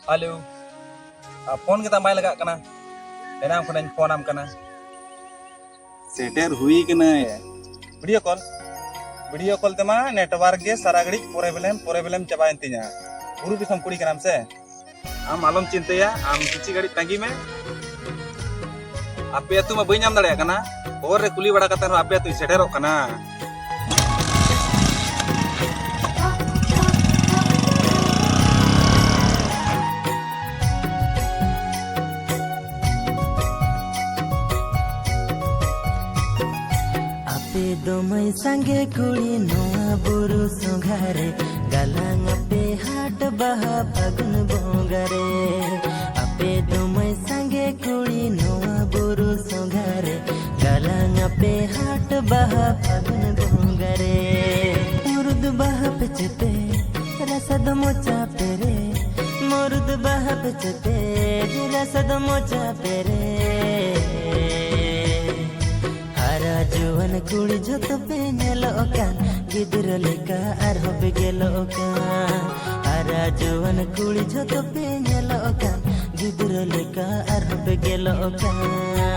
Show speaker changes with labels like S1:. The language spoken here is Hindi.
S1: Halo, phone kita main lagak kena. Enam kena phone am kena.
S2: सेटर हुई कि नहीं
S1: Video call tema network ge सारा घड़ी problem चाबाइन तिnya. Guru disam kuri kenam se. Am alom चिंतया am किसी घड़ी तंगी में. Ape tu ma bayi nyam dare kana. Or re kuli bada kata ape tu seter kana.
S3: दोमई संगे कुड़ी नोआ बुरु संघारे गलांग पे हाट बहा फगुन बोंगरे अपे दोमई संगे कुड़ी नोआ बुरु संघारे गलांग पे हाट बहा फगुन बोंगरे मुरुद बहा पेचते रसद मोचा पेरे मुरुद बहा पेचते रसद मोचा पेरे जुवन कुड़ी झोत पे नेलोकान गिदर लेका आरहो पे गेलोकान आरा जुवन कुड़ी झोत पे नेलोकान गिदर लेका आरहो पे गेलोकान।